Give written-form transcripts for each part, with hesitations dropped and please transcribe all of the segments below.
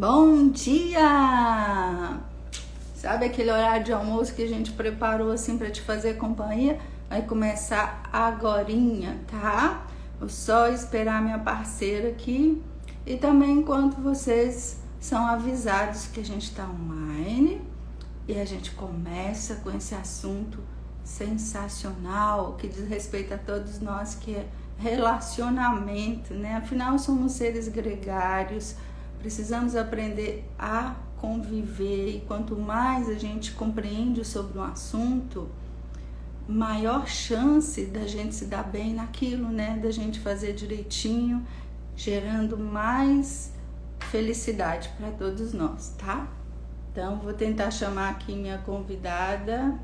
Bom dia! Sabe aquele horário de almoço que a gente preparou assim para te fazer companhia? Vai começar agorinha, tá? Vou só esperar minha parceira aqui e também enquanto vocês são avisados que a gente está online e a gente começa com esse assunto sensacional que diz respeito a todos nós, que é relacionamento, né? Afinal, somos seres gregários, precisamos aprender a conviver e quanto mais a gente compreende sobre um assunto, maior chance da gente se dar bem naquilo, né? Da gente fazer direitinho, gerando mais felicidade para todos nós, tá? Então, vou tentar chamar aqui minha convidada.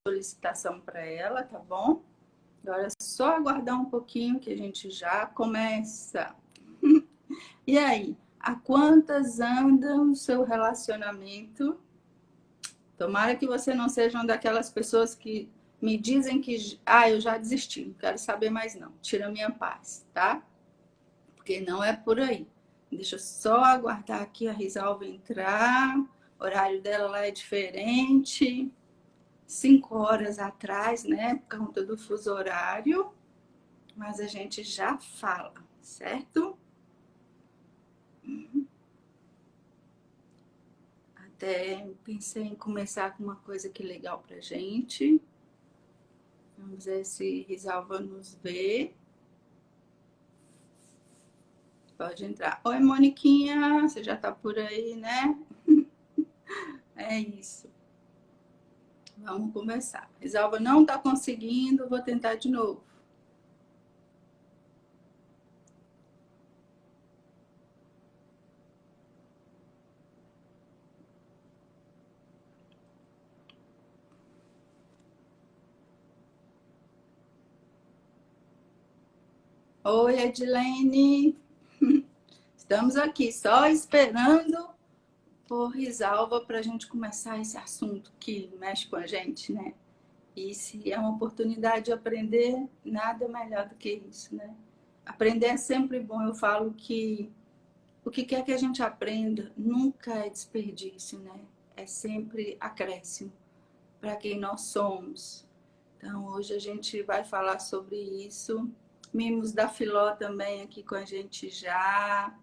Solicitação para ela, tá bom? Agora é só aguardar um pouquinho que a gente já começa. E aí, a quantas anda o seu relacionamento? Tomara que você não seja uma daquelas pessoas que me dizem que eu já desisti, não quero saber mais não, tira a minha paz, tá? Porque não é por aí. Deixa eu só aguardar aqui a Risalva entrar, o horário dela lá é diferente, 5 horas atrás, né, por conta do fuso horário, mas a gente já fala, certo? Até pensei em começar com uma coisa que é legal pra gente. Vamos ver se Risalva nos vê. Pode entrar. Oi, Moniquinha, você já tá por aí, né? É isso. Vamos começar. Risalva não tá conseguindo, vou tentar de novo. Oi, Edilene. Estamos aqui só esperando por Risalva para a gente começar esse assunto que mexe com a gente, né? E se é uma oportunidade de aprender, nada melhor do que isso, né? Aprender é sempre bom. Eu falo que o que quer que a gente aprenda nunca é desperdício, né? É sempre acréscimo para quem nós somos. Então, hoje a gente vai falar sobre isso. Mimos da Filó também aqui com a gente já.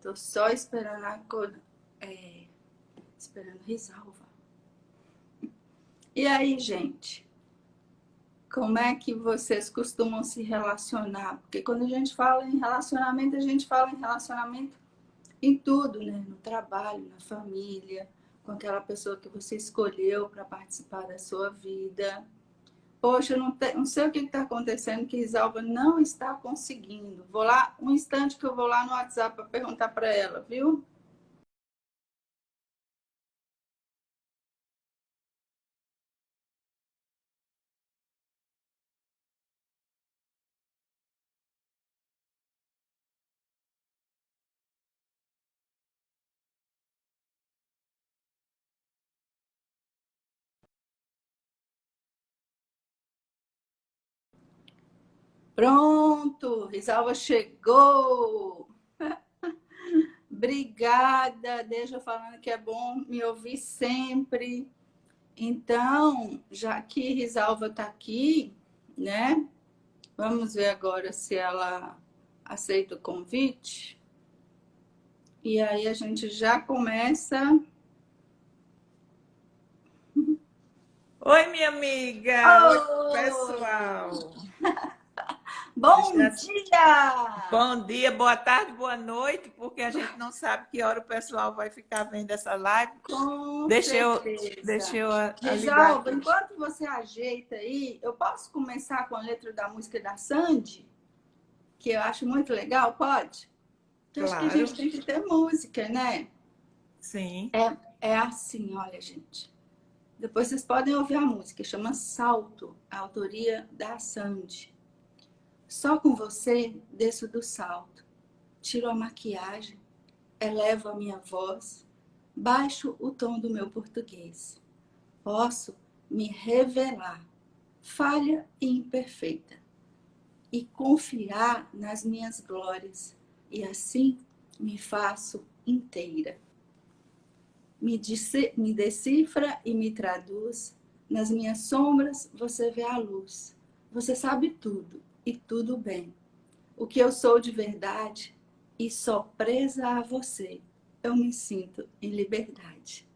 Tô só esperando esperando Risalva. E aí, gente? Como é que vocês costumam se relacionar? Porque quando a gente fala em relacionamento, a gente fala em relacionamento em tudo, né? No trabalho, na família, com aquela pessoa que você escolheu para participar da sua vida. Poxa, eu não sei o que está acontecendo, que Isalva não está conseguindo. Vou lá, um instante que eu vou lá no WhatsApp para perguntar para ela, viu? Pronto, Isalva chegou. Obrigada, deixa eu falando que é bom me ouvir sempre. Então, já que Risalva está aqui, né? Vamos ver agora se ela aceita o convite. E aí a gente já começa. Oi, minha amiga! Oi, Oh! pessoal! Bom Já- dia! Bom dia, boa tarde, boa noite, porque a gente não sabe que hora o pessoal vai ficar vendo essa live. Com Deixa eu, deixa certeza. eu ligar Gisalva, aqui. enquanto você ajeita aí, eu posso começar com a letra da música da Sandy, que eu acho muito legal, pode? Porque acho que a gente Claro, tem que ter música, né? sim. É assim, olha, gente. Depois vocês podem ouvir a música, chama Salto, a autoria da Sandy. Só com você desço do salto, tiro a maquiagem, elevo a minha voz, baixo o tom do meu português. Posso me revelar, falha e imperfeita, e confiar nas minhas glórias, e assim me faço inteira. Me decifra e me traduz. Nas minhas sombras você vê a luz. Você sabe tudo e tudo bem. O que eu sou de verdade e só presa a você, eu me sinto em liberdade.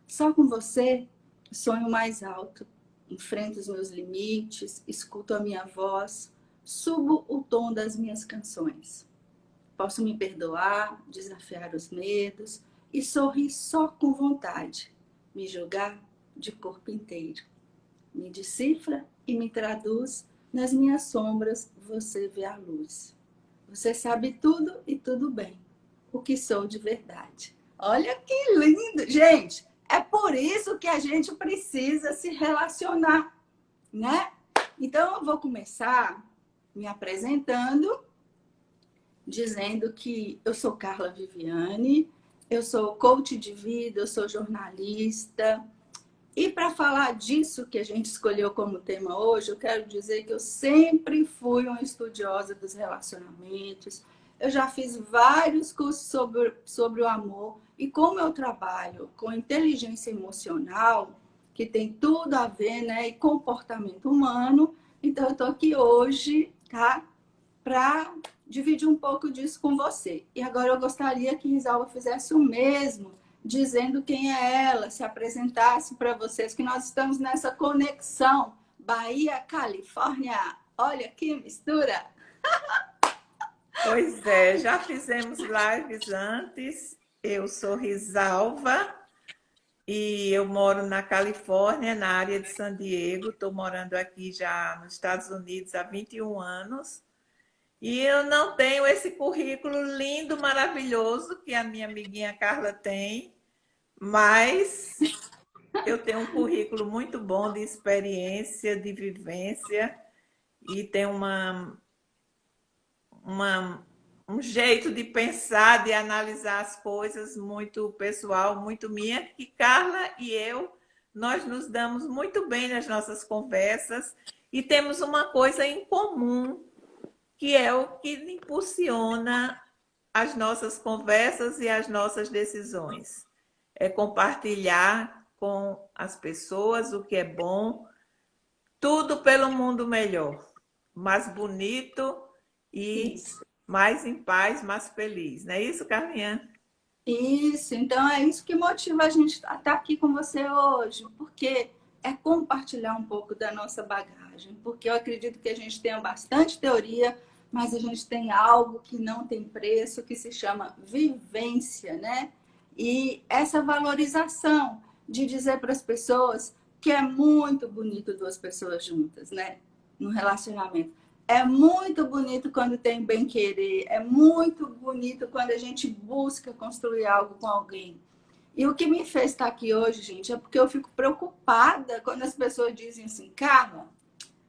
Só com você, sonho mais alto. Enfrento os meus limites, escuto a minha voz, subo o tom das minhas canções. Posso me perdoar, desafiar os medos e sorrir só com vontade. Me jogar de corpo inteiro. Me decifra e me traduz. Nas minhas sombras você vê a luz. Você sabe tudo e tudo bem. O que sou de verdade. Olha que lindo! Gente, é por isso que a gente precisa se relacionar, né? Então eu vou começar me apresentando, dizendo que eu sou Carla Viviane, eu sou coach de vida, eu sou jornalista. E para falar disso que a gente escolheu como tema hoje, eu quero dizer que eu sempre fui uma estudiosa dos relacionamentos. Eu já fiz vários cursos sobre o amor. E como eu trabalho com inteligência emocional, que tem tudo a ver, né, e comportamento humano, então eu estou aqui hoje, tá, para dividir um pouco disso com você. E agora eu gostaria que Risalva fizesse o mesmo, dizendo quem é ela, se apresentasse para vocês, que nós estamos nessa conexão Bahia, Califórnia. Olha que mistura! Pois é, já fizemos lives antes. Eu sou Risalva e eu moro na Califórnia, na área de San Diego. Estou morando aqui já nos Estados Unidos há 21 anos. E eu não tenho esse currículo lindo, maravilhoso que a minha amiguinha Carla tem, mas eu tenho um currículo muito bom de experiência, de vivência e tenho um jeito de pensar, de analisar as coisas muito pessoal, muito minha, que Carla e eu, nós nos damos muito bem nas nossas conversas e temos uma coisa em comum, que é o que impulsiona as nossas conversas e as nossas decisões. É compartilhar com as pessoas o que é bom, tudo pelo mundo melhor, mais bonito e Isso. mais em paz, mais feliz. Não é isso, Carlinha? Isso, então é isso que motiva a gente a estar aqui com você hoje, porque é compartilhar um pouco da nossa bagagem, porque eu acredito que a gente tenha bastante teoria, mas a gente tem algo que não tem preço, que se chama vivência, né? E essa valorização de dizer para as pessoas que é muito bonito duas pessoas juntas, né? No relacionamento. É muito bonito quando tem bem-querer, é muito bonito quando a gente busca construir algo com alguém. E o que me fez estar aqui hoje, gente, é porque eu fico preocupada quando as pessoas dizem assim, Carla,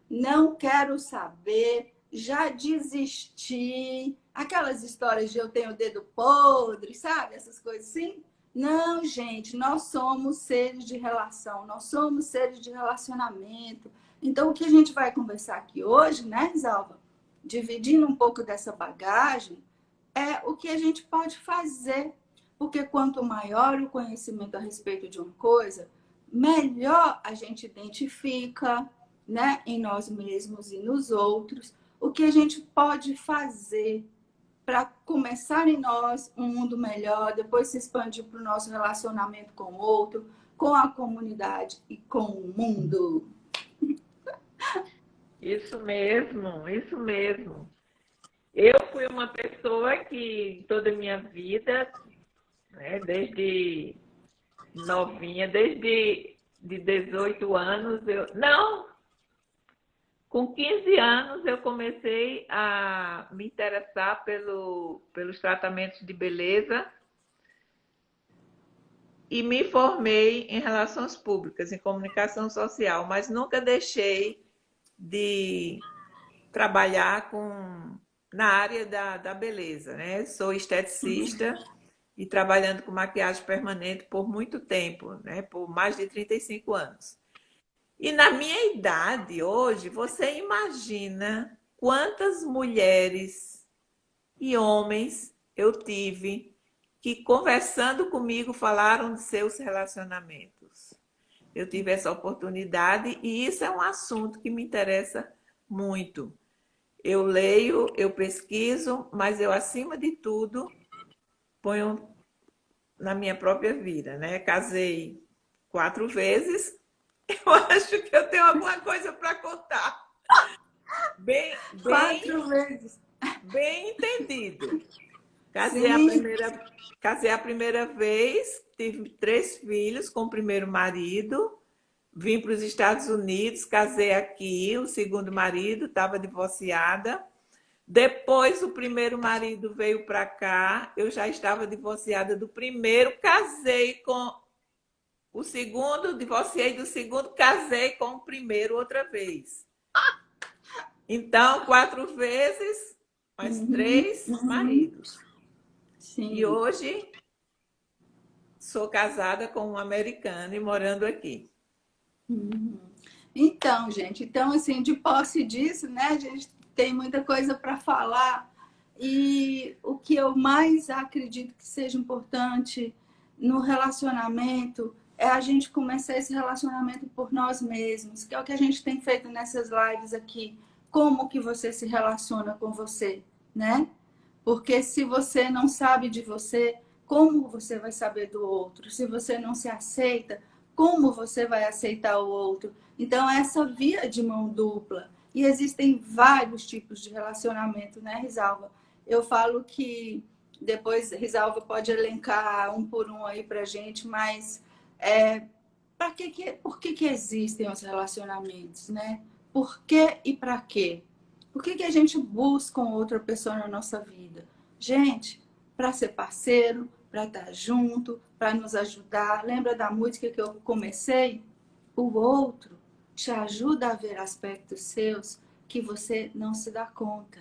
não quero saber, já desisti. Aquelas histórias de eu tenho o dedo podre, sabe? Essas coisas assim. Não, gente, nós somos seres de relação, nós somos seres de relacionamento. Então, o que a gente vai conversar aqui hoje, né, Isalva? Dividindo um pouco dessa bagagem, é o que a gente pode fazer. Porque quanto maior o conhecimento a respeito de uma coisa, melhor a gente identifica, né, em nós mesmos e nos outros, o que a gente pode fazer para começar em nós um mundo melhor, depois se expandir para o nosso relacionamento com o outro, com a comunidade e com o mundo. Isso mesmo, isso mesmo. Eu fui uma pessoa que toda a minha vida, né, desde novinha, desde de 18 anos, com 15 anos eu comecei a me interessar pelos tratamentos de beleza e me formei em relações públicas, em comunicação social, mas nunca deixei de trabalhar na área da beleza, né? Sou esteticista e trabalhando com maquiagem permanente por muito tempo, né? Por mais de 35 anos. E na minha idade hoje, você imagina quantas mulheres e homens eu tive que, conversando comigo, falaram de seus relacionamentos. Eu tive essa oportunidade e isso é um assunto que me interessa muito. Eu leio, eu pesquiso, mas eu, acima de tudo, ponho na minha própria vida, né? Casei 4 vezes. Eu acho que eu tenho alguma coisa para contar. Bem, bem, 4 vezes. bem entendido. Casei a Sim. primeira, casei a primeira vez, tive 3 filhos com o primeiro marido, vim para os Estados Unidos, casei aqui, o segundo marido, estava divorciada. Depois o primeiro marido veio para cá, eu já estava divorciada do primeiro, casei com o segundo, divorciei do segundo, casei com o primeiro outra vez. Então, 4 vezes, mais Uhum, 3 uhum. maridos. E Sim. hoje sou casada com um americano e morando aqui. Uhum. Então, gente, então assim, de posse disso, né, a gente tem muita coisa para falar e o que eu mais acredito que seja importante no relacionamento é a gente começar esse relacionamento por nós mesmos, que é o que a gente tem feito nessas lives aqui. Como que você se relaciona com você, né? Porque se você não sabe de você, como você vai saber do outro? Se você não se aceita, como você vai aceitar o outro? Então, essa via de mão dupla. E existem vários tipos de relacionamento, né, Risalva? Eu falo que depois Risalva pode elencar um por um aí pra gente, mas por que existem os relacionamentos, né? Por que e para quê? Por que a gente busca outra pessoa na nossa vida? Gente, para ser parceiro, para estar junto, para nos ajudar. Lembra da música que eu comecei? O outro te ajuda a ver aspectos seus que você não se dá conta.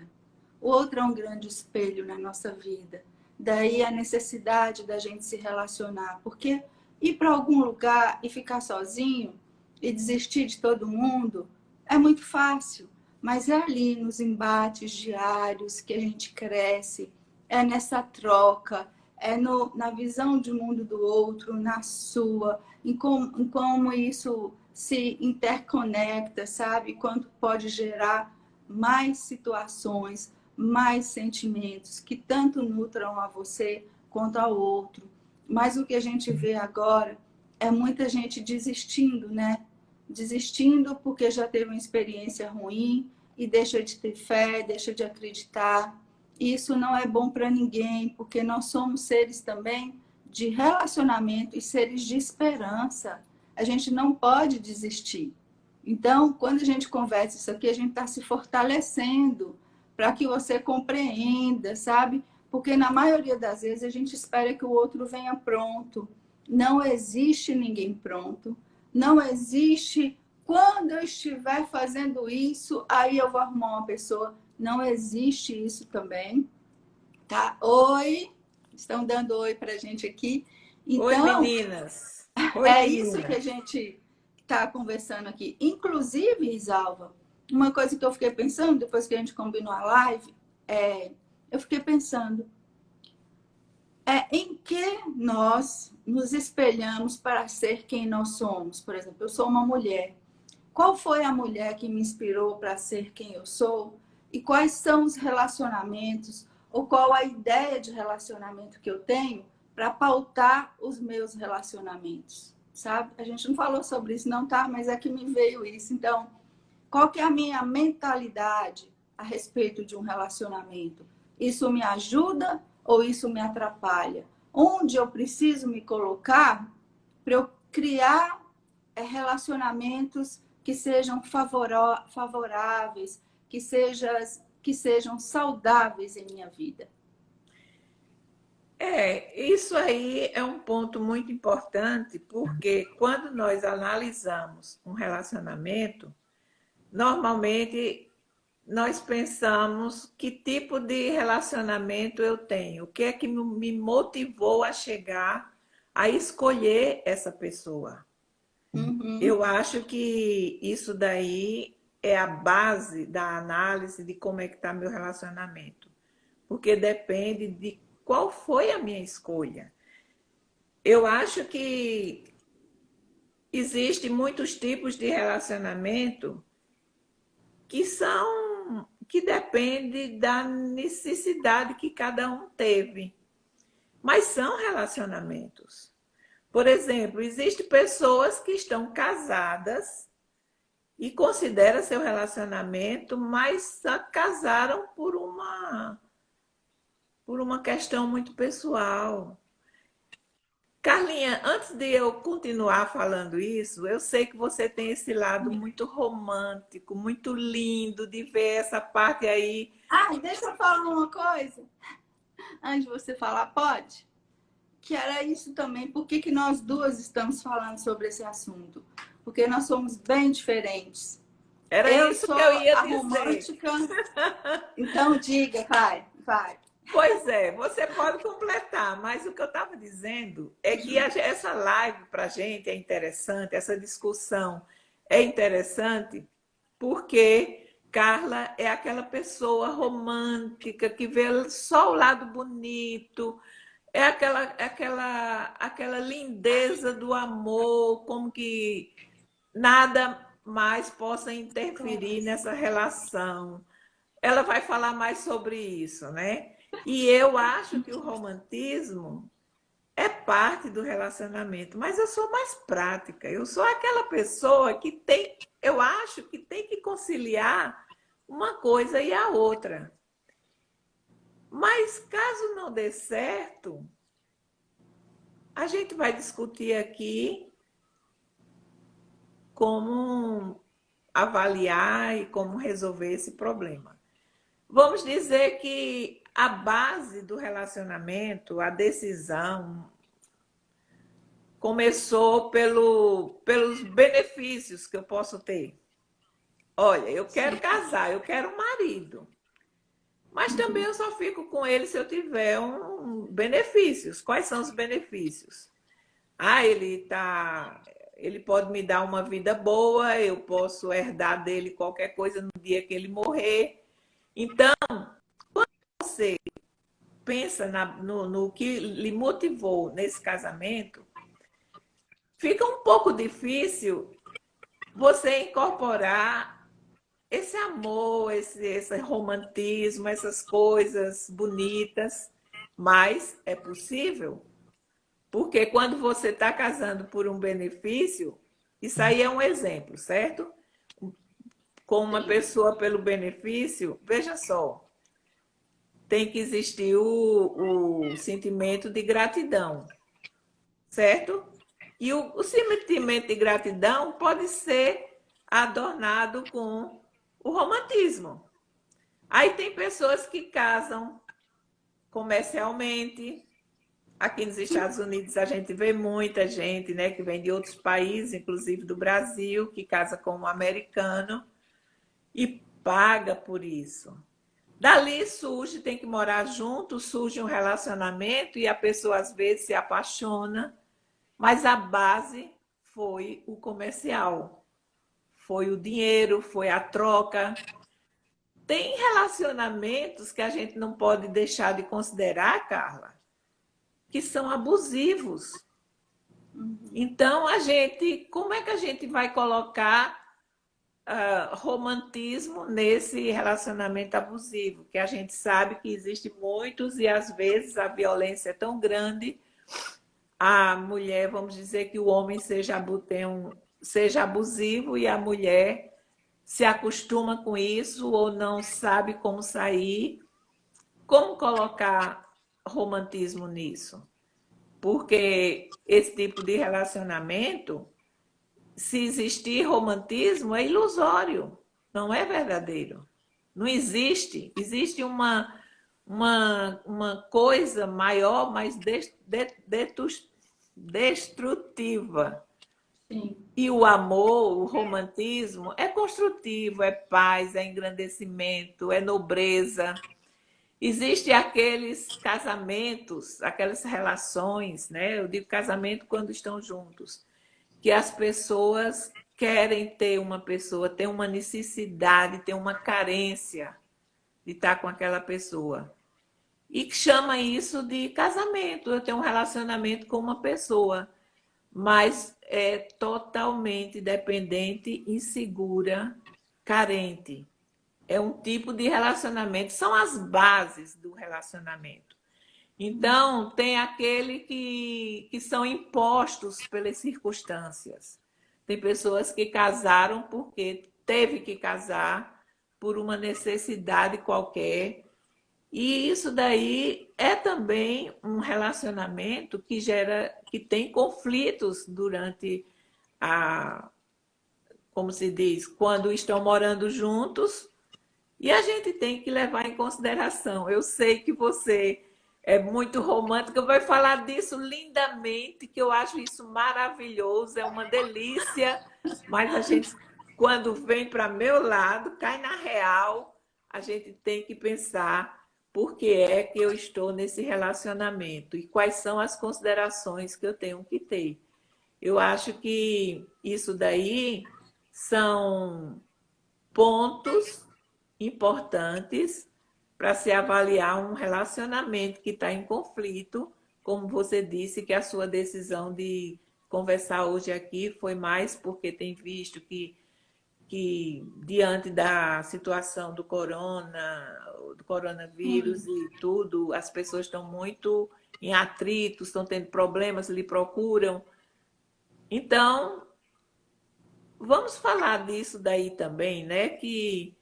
O outro é um grande espelho na nossa vida. Daí a necessidade da gente se relacionar. Porque ir para algum lugar e ficar sozinho e desistir de todo mundo é muito fácil. Mas é ali nos embates diários que a gente cresce, é nessa troca, é na visão de mundo do outro, na sua, em como isso se interconecta, sabe? Quanto pode gerar mais situações, mais sentimentos que tanto nutram a você quanto ao outro. Mas o que a gente vê agora é muita gente desistindo, né? Desistindo porque já teve uma experiência ruim e deixa de ter fé, deixa de acreditar. Isso não é bom para ninguém, porque nós somos seres também de relacionamento e seres de esperança. A gente não pode desistir. Então, quando a gente conversa isso aqui, a gente está se fortalecendo para que você compreenda, sabe? Porque na maioria das vezes a gente espera que o outro venha pronto. Não existe ninguém pronto. Não existe quando eu estiver fazendo isso, aí eu vou arrumar uma pessoa. Não existe isso também, tá? Oi, estão dando oi pra gente aqui. Oi, Então, meninas. Oi, é isso que a meninas. gente está conversando aqui. Inclusive, Isalva, uma coisa que eu fiquei pensando, depois que a gente combinou a live, eu fiquei pensando, em que nós nos espelhamos para ser quem nós somos. Por exemplo, eu sou uma mulher. Qual foi a mulher que me inspirou para ser quem eu sou? E quais são os relacionamentos, ou qual a ideia de relacionamento que eu tenho para pautar os meus relacionamentos? Sabe? A gente não falou sobre isso, não, tá? Mas é que me veio isso. Então, qual que é a minha mentalidade a respeito de um relacionamento? Isso me ajuda ou isso me atrapalha? Onde eu preciso me colocar para eu criar relacionamentos que sejam favoráveis, que sejam saudáveis em minha vida. Isso aí é um ponto muito importante, porque quando nós analisamos um relacionamento, normalmente nós pensamos que tipo de relacionamento eu tenho, o que é que me motivou a chegar a escolher essa pessoa. Uhum. Eu acho que isso daí é a base da análise de como é que está meu relacionamento, porque depende de qual foi a minha escolha. Eu acho que existem muitos tipos de relacionamento que depende da necessidade que cada um teve, mas são relacionamentos. Por exemplo, existem pessoas que estão casadas e consideram seu relacionamento, mas casaram por uma questão muito pessoal. Carlinha, antes de eu continuar falando isso, eu sei que você tem esse lado muito romântico, muito lindo de ver essa parte aí. Ai, deixa eu falar uma coisa. Antes de você falar, pode? Que era isso também. Por que nós duas estamos falando sobre esse assunto? Porque nós somos bem diferentes. Era Eu isso sou que eu ia a dizer. romântica. Então, diga, vai. Pois é, você pode completar, mas o que eu estava dizendo é que essa live para a gente é interessante, essa discussão é interessante, porque Carla é aquela pessoa romântica que vê só o lado bonito, é aquela lindeza do amor, como que nada mais possa interferir nessa relação. Ela vai falar mais sobre isso, né? E eu acho que o romantismo é parte do relacionamento, mas eu sou mais prática. Eu sou aquela pessoa que tem, eu acho que tem que conciliar uma coisa e a outra. Mas caso não dê certo, a gente vai discutir aqui como avaliar e como resolver esse problema. Vamos dizer que a base do relacionamento, a decisão, começou pelos benefícios que eu posso ter. Olha, eu quero casar, eu quero um marido. Mas também eu só fico com ele se eu tiver benefícios. Quais são os benefícios? Ah, ele pode me dar uma vida boa, eu posso herdar dele qualquer coisa no dia que ele morrer. Então, você pensa no que lhe motivou nesse casamento, fica um pouco difícil você incorporar esse amor, esse romantismo, essas coisas bonitas, mas é possível, porque quando você está casando por um benefício, isso aí é um exemplo, certo? Com uma pessoa pelo benefício, veja só, tem que existir o sentimento de gratidão, certo? E o sentimento de gratidão pode ser adornado com o romantismo. Aí tem pessoas que casam comercialmente. Aqui nos Estados Unidos a gente vê muita gente, né, que vem de outros países, inclusive do Brasil, que casa com um americano e paga por isso. Dali surge, tem que morar junto, surge um relacionamento e a pessoa às vezes se apaixona, mas a base foi o comercial, foi o dinheiro, foi a troca. Tem relacionamentos que a gente não pode deixar de considerar, Carla, que são abusivos. Então, como é que a gente vai colocar romantismo nesse relacionamento abusivo? Que a gente sabe que existe muitos e às vezes a violência é tão grande, a mulher, vamos dizer que o homem seja abusivo e a mulher se acostuma com isso ou não sabe como sair. Como colocar romantismo nisso? Porque esse tipo de relacionamento, se existir romantismo, é ilusório, não é verdadeiro. Não existe. Existe uma coisa maior, mais destrutiva. Sim. E o amor, o romantismo, é construtivo, é paz, é engrandecimento, é nobreza. Existem aqueles casamentos, aquelas relações, né? Eu digo casamento quando estão juntos, que as pessoas querem ter uma pessoa, ter uma necessidade, ter uma carência de estar com aquela pessoa. E que chama isso de casamento. Eu tenho um relacionamento com uma pessoa, mas é totalmente dependente, insegura, carente. É um tipo de relacionamento, são as bases do relacionamento. Então, tem aquele que são impostos pelas circunstâncias. Tem pessoas que casaram porque teve que casar por uma necessidade qualquer. E isso daí é também um relacionamento que gera, que tem conflitos durante a, como se diz, quando estão morando juntos, e a gente tem que levar em consideração. Eu sei que você é muito romântica, vai falar disso lindamente, que eu acho isso maravilhoso, é uma delícia, mas a gente, quando vem para meu lado, cai na real, a gente tem que pensar por que é que eu estou nesse relacionamento e quais são as considerações que eu tenho que ter. Eu acho que isso daí são pontos importantes para se avaliar um relacionamento que está em conflito, como você disse, que a sua decisão de conversar hoje aqui foi mais porque tem visto que diante da situação do coronavírus Sim. e tudo, as pessoas estão muito em atritos, estão tendo problemas, lhe procuram. Então, vamos falar disso daí também, né? Que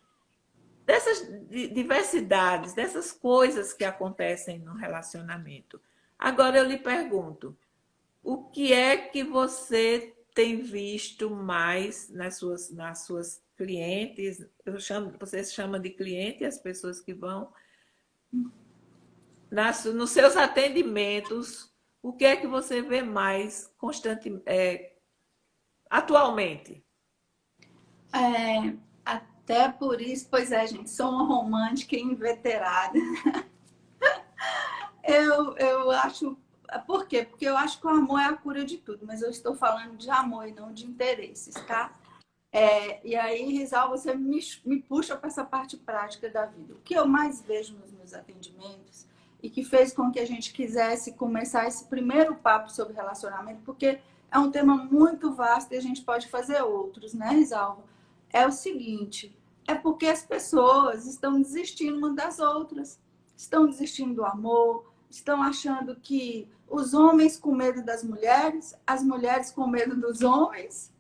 dessas diversidades, dessas coisas que acontecem no relacionamento. Agora eu lhe pergunto, o que é que você tem visto mais nas suas clientes? Você chama de cliente as pessoas que vão nos seus atendimentos? O que é que você vê mais atualmente? É, até por isso, pois é, gente, sou uma romântica e inveterada. Eu acho. Por quê? Porque eu acho que o amor é a cura de tudo, mas eu estou falando de amor e não de interesses, tá? E aí, Rizal, você me puxa para essa parte prática da vida. O que eu mais vejo nos meus atendimentos e que fez com que a gente quisesse começar esse primeiro papo sobre relacionamento, porque é um tema muito vasto e a gente pode fazer outros, né, Rizal? É o seguinte: é porque as pessoas estão desistindo umas das outras, estão desistindo do amor, estão achando que os homens com medo das mulheres, as mulheres com medo dos homens,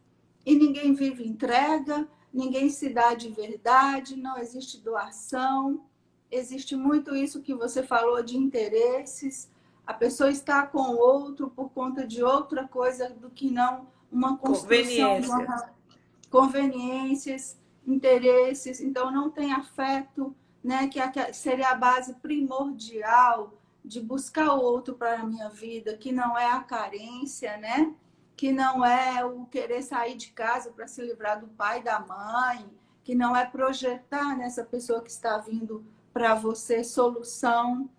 e ninguém vive entrega, ninguém se dá de verdade, não existe doação, existe muito isso que você falou de interesses. A pessoa está com o outro por conta de outra coisa do que não uma construção de Conveniência. uma conveniências, interesses, então não tem afeto, né, que seria a base primordial de buscar o outro para a minha vida, que não é a carência, né? Que não é o querer sair de casa para se livrar do pai, da mãe, que não é projetar nessa pessoa que está vindo para você solução,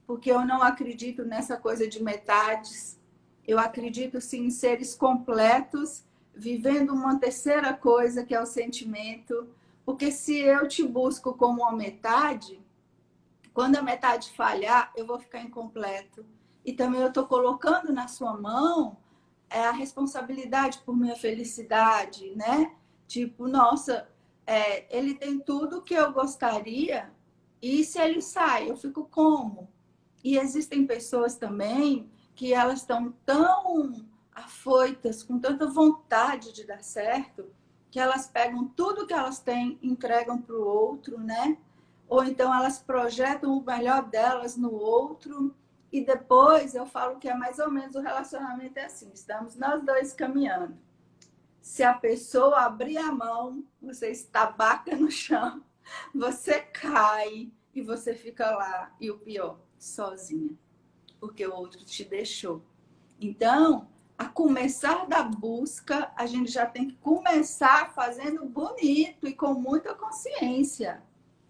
porque eu não acredito nessa coisa de metades. Eu acredito sim em seres completos, vivendo uma terceira coisa que é o sentimento, porque se eu te busco como uma metade, quando a metade falhar, eu vou ficar incompleto. E também eu estou colocando na sua mão a responsabilidade por minha felicidade, né? Tipo, nossa, ele tem tudo que eu gostaria, e se ele sai, eu fico como? E existem pessoas também que elas estão tão afoitas, com tanta vontade de dar certo, que elas pegam tudo que elas têm, entregam para o outro, né? Ou então elas projetam o melhor delas no outro. E depois eu falo que é mais ou menos o relacionamento é assim: estamos nós dois caminhando. Se a pessoa abrir a mão, você estabaca no chão, você cai e você fica lá. E o pior, sozinha, porque o outro te deixou. Então, a começar da busca, a gente já tem que começar fazendo bonito e com muita consciência.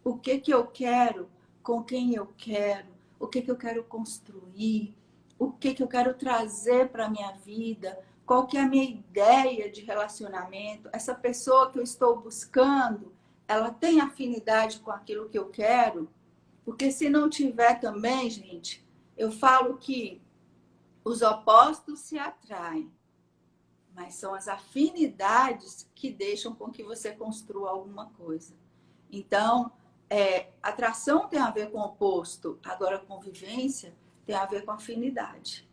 O que que eu quero, com quem eu quero, o que que eu quero construir, o que que eu quero trazer para a minha vida, qual que é a minha ideia de relacionamento, essa pessoa que eu estou buscando, ela tem afinidade com aquilo que eu quero? Porque se não tiver também, gente, eu falo que os opostos se atraem, mas são as afinidades que deixam com que você construa alguma coisa. Então, atração tem a ver com oposto, agora convivência tem a ver com afinidade.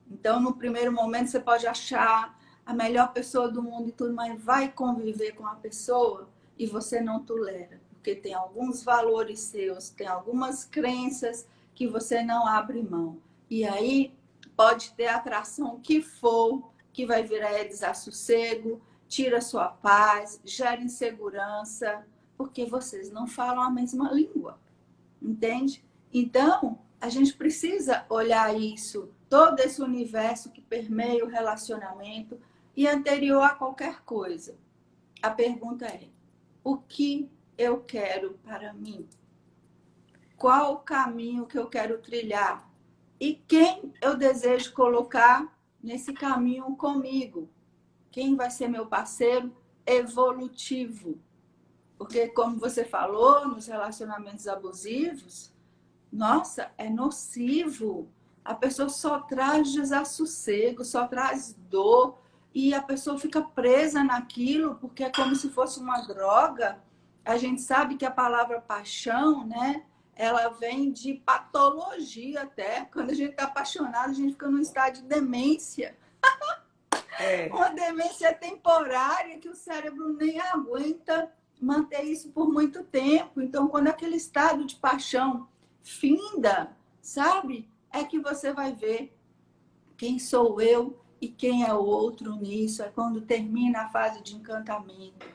Então, no primeiro momento, você pode achar a melhor pessoa do mundo e tudo, mas vai conviver com a pessoa e você não tolera, porque tem alguns valores seus, tem algumas crenças que você não abre mão. E aí, pode ter a atração que for, que vai virar desassossego, tira sua paz, gera insegurança, porque vocês não falam a mesma língua, entende? Então, a gente precisa olhar isso, todo esse universo que permeia o relacionamento e anterior a qualquer coisa. A pergunta é: o que eu quero para mim? Qual o caminho que eu quero trilhar? E quem eu desejo colocar nesse caminho comigo? Quem vai ser meu parceiro evolutivo? Porque, como você falou, nos relacionamentos abusivos, nossa, é nocivo. A pessoa só traz desassossego, só traz dor. E a pessoa fica presa naquilo, porque é como se fosse uma droga. A gente sabe que a palavra paixão, né? Ela vem de patologia até. Quando a gente está apaixonado, a gente fica num estado de demência. Uma demência temporária que o cérebro nem aguenta manter isso por muito tempo. Então, quando aquele estado de paixão finda, sabe? É que você vai ver quem sou eu e quem é o outro nisso. É quando termina a fase de encantamento.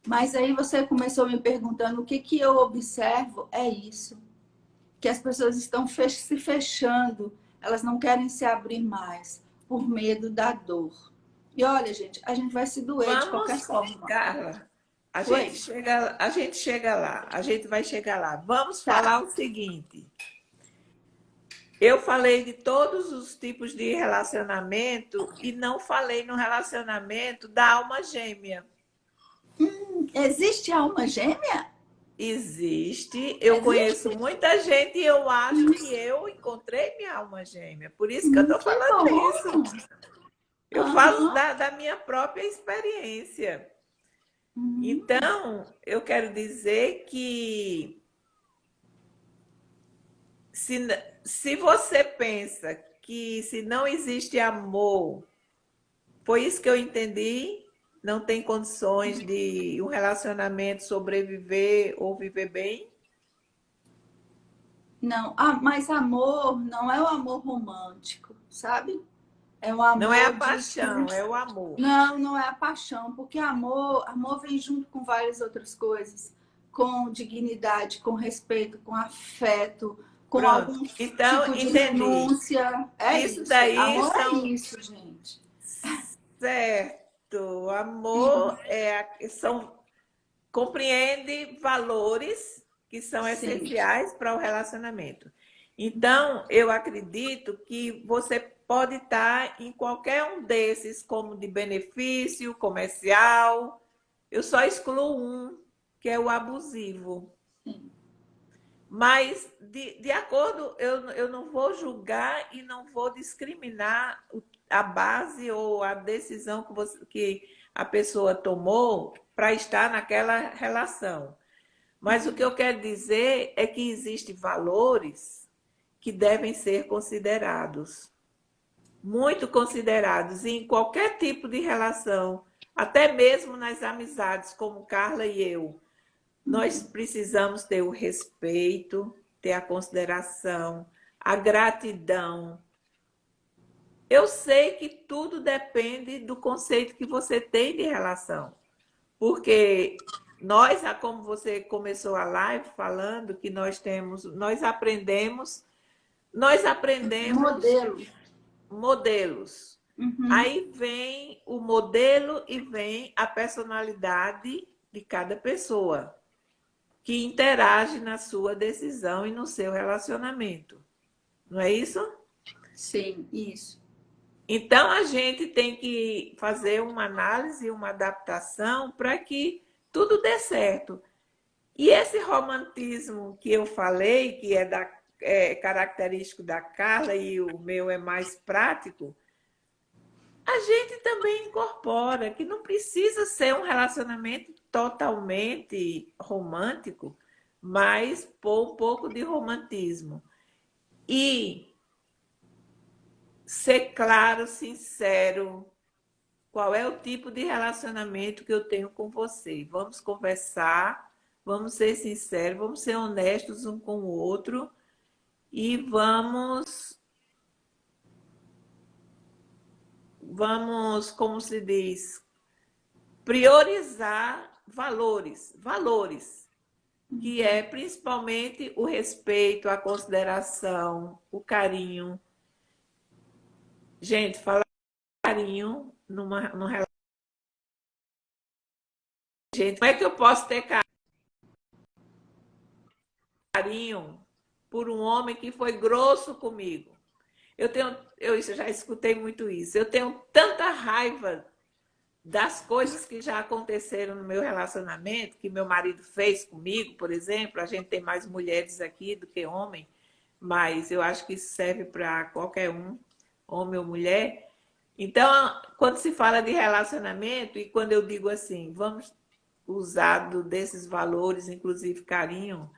Mas aí você começou me perguntando o que eu observo. É isso. Que as pessoas estão se fechando. Elas não querem se abrir mais por medo da dor. E olha, gente, a gente vai se doer de qualquer forma. Carla, a gente chega lá, a gente vai chegar lá. Vamos falar o seguinte. Eu falei de todos os tipos de relacionamento e não falei no relacionamento da alma gêmea. Existe alma gêmea? Existe. Eu conheço muita gente e eu acho que eu encontrei minha alma gêmea. Por isso que eu estou falando isso. Eu falo da minha própria experiência. Então, eu quero dizer que se você pensa que se não existe amor, foi isso que eu entendi, não tem condições de um relacionamento sobreviver ou viver bem? Não, mas amor não é o amor romântico, sabe? É um amor. Não é a paixão, é o amor. Não, não é a paixão, porque amor vem junto com várias outras coisas, com dignidade, com respeito, com afeto, com algum então, tipo de renúncia. É isso. Isso. Daí amor é isso, gente. Certo. Amor compreende valores que são essenciais para o relacionamento. Então, eu acredito que você pode estar em qualquer um desses, como de benefício, comercial. Eu só excluo um, que é o abusivo. Sim. Mas, de acordo, eu não vou julgar e não vou discriminar a base ou a decisão que a pessoa tomou para estar naquela relação. Mas o que eu quero dizer é que existem valores que devem ser considerados. Muito considerados em qualquer tipo de relação, até mesmo nas amizades, como Carla e eu. Nós precisamos ter o respeito, ter a consideração, a gratidão. Eu sei que tudo depende do conceito que você tem de relação. Porque nós, como você começou a live falando, que nós aprendemos modelos. Aí vem o modelo e vem a personalidade de cada pessoa que interage na sua decisão e no seu relacionamento. Não é isso? Sim, isso. Então, a gente tem que fazer uma análise, uma adaptação para que tudo dê certo. E esse romantismo que eu falei, que é característico da Carla e o meu é mais prático, a gente também incorpora que não precisa ser um relacionamento totalmente romântico, mas pôr um pouco de romantismo. E ser claro, sincero, qual é o tipo de relacionamento que eu tenho com você. Vamos conversar, vamos ser sinceros, vamos ser honestos um com o outro e vamos, como se diz, priorizar valores, que é principalmente o respeito, a consideração, o carinho. Gente, falar carinho num relacionamento. Gente, como é que eu posso ter carinho por um homem que foi grosso comigo? Eu já escutei muito isso. Eu tenho tanta raiva das coisas que já aconteceram no meu relacionamento, que meu marido fez comigo, por exemplo. A gente tem mais mulheres aqui do que homem, mas eu acho que isso serve para qualquer um, homem ou mulher. Então, quando se fala de relacionamento, e quando eu digo assim, vamos usar desses valores, inclusive carinho,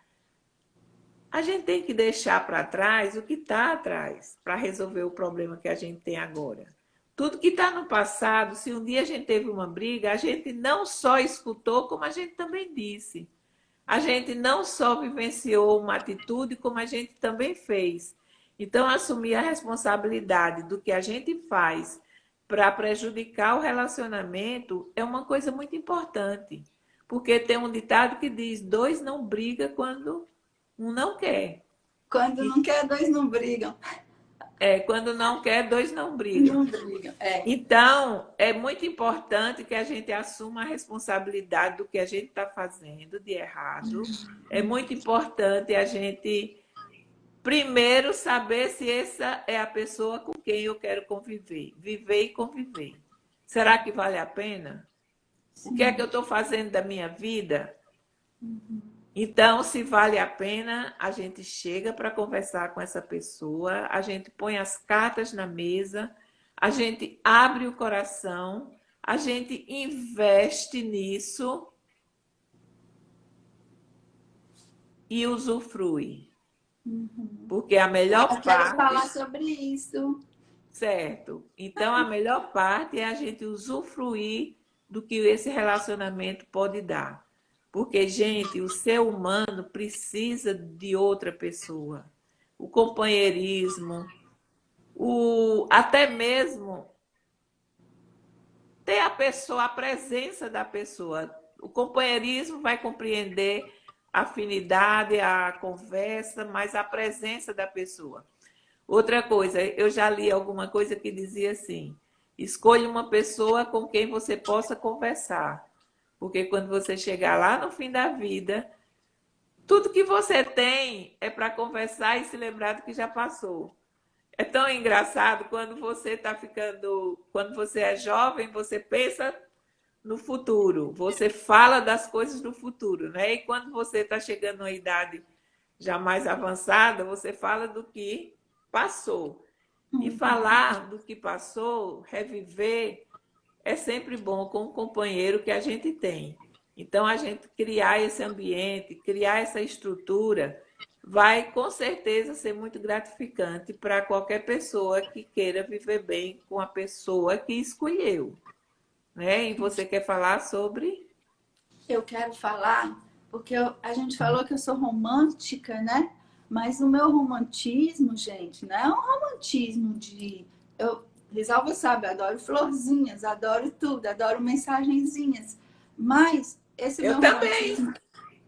a gente tem que deixar para trás o que está atrás, para resolver o problema que a gente tem agora. Tudo que está no passado, se um dia a gente teve uma briga, a gente não só escutou, como a gente também disse. A gente não só vivenciou uma atitude, como a gente também fez. Então, assumir a responsabilidade do que a gente faz para prejudicar o relacionamento é uma coisa muito importante. Porque tem um ditado que diz: dois não brigam quando um não quer. Quando não quer, dois não brigam. Quando não quer, dois não brigam. Não brigam, Então, é muito importante que a gente assuma a responsabilidade do que a gente está fazendo de errado. É muito importante a gente, primeiro, saber se essa é a pessoa com quem eu quero conviver. Viver e conviver. Será que vale a pena? O que é que eu estou fazendo da minha vida? Então, se vale a pena, a gente chega para conversar com essa pessoa, a gente põe as cartas na mesa, a gente abre o coração, a gente investe nisso e usufrui. Porque a melhor Eu parte... quero falar sobre isso. Certo. Então, a melhor parte é a gente usufruir do que esse relacionamento pode dar. Porque, gente, o ser humano precisa de outra pessoa. O companheirismo, até mesmo ter a pessoa, a presença da pessoa. O companheirismo vai compreender a afinidade, a conversa, mas a presença da pessoa. Outra coisa, eu já li alguma coisa que dizia assim: escolha uma pessoa com quem você possa conversar. Porque quando você chegar lá no fim da vida, tudo que você tem é para conversar e se lembrar do que já passou. É tão engraçado quando você está ficando, quando você é jovem, você pensa no futuro, você fala das coisas do futuro, né? E quando você está chegando a uma idade já mais avançada, você fala do que passou. E falar do que passou, reviver, é sempre bom com o companheiro que a gente tem. Então, a gente criar esse ambiente, criar essa estrutura, vai com certeza ser muito gratificante para qualquer pessoa que queira viver bem com a pessoa que escolheu. Né? E você quer falar sobre? Eu quero falar, porque a gente falou que eu sou romântica, né? Mas o meu romantismo, gente, não é um romantismo de... Risalva sabe, adoro florzinhas, adoro tudo, adoro mensagenzinhas. Mas esse Eu meu também. romantismo,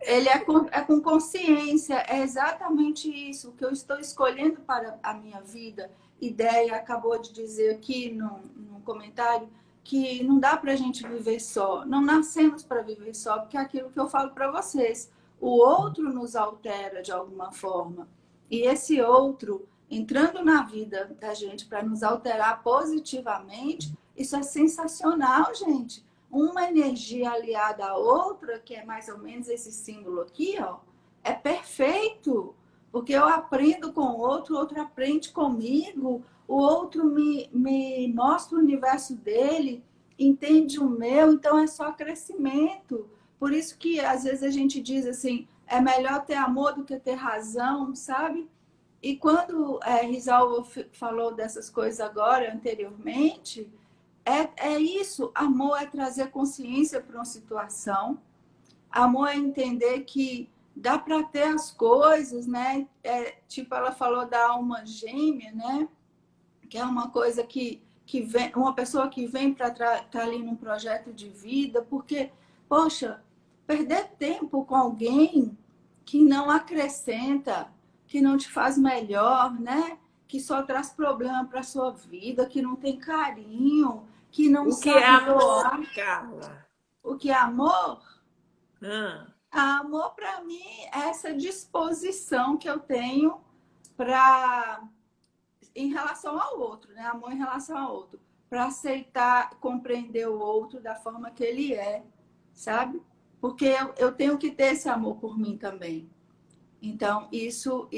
ele é com consciência, é exatamente isso, o que eu estou escolhendo para a minha vida. Ideia acabou de dizer aqui no comentário que não dá para a gente viver só, não nascemos para viver só, porque é aquilo que eu falo para vocês, o outro nos altera de alguma forma. E esse outro entrando na vida da gente para nos alterar positivamente, isso é sensacional, gente. Uma energia aliada à outra, que é mais ou menos esse símbolo aqui, ó, é perfeito. Porque eu aprendo com o outro aprende comigo, o outro me mostra o universo dele, entende o meu, então é só crescimento. Por isso que às vezes a gente diz assim, é melhor ter amor do que ter razão, sabe? E quando Rizal falou dessas coisas agora, anteriormente, é isso. Amor é trazer consciência para uma situação. Amor é entender que dá para ter as coisas, né? Tipo, ela falou da alma gêmea, né? Que é uma coisa que vem, uma pessoa que vem para estar ali num projeto de vida, porque, poxa, perder tempo com alguém que não acrescenta, que não te faz melhor, né? Que só traz problema para sua vida, que não tem carinho, que não O que é sabe amor, doar. Carla? O que é amor? Hã? Amor para mim é essa disposição que eu tenho para em relação ao outro, né? Amor em relação ao outro, para aceitar, compreender o outro da forma que ele é, sabe? Porque eu tenho que ter esse amor por mim também. Então, isso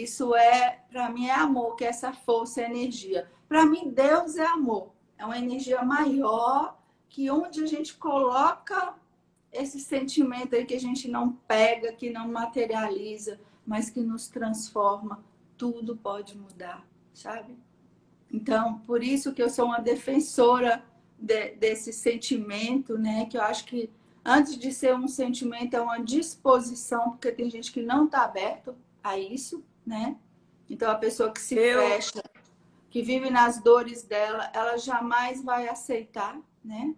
para mim, é amor, que é essa força, energia. Para mim, Deus é amor. É uma energia maior que onde a gente coloca esse sentimento aí que a gente não pega, que não materializa, mas que nos transforma, tudo pode mudar, sabe? Então, por isso que eu sou uma defensora desse sentimento, né? Que eu acho que antes de ser um sentimento é uma disposição, porque tem gente que não está aberto a isso, né? Então, a pessoa que se Eu, fecha, que vive nas dores dela, ela jamais vai aceitar, né?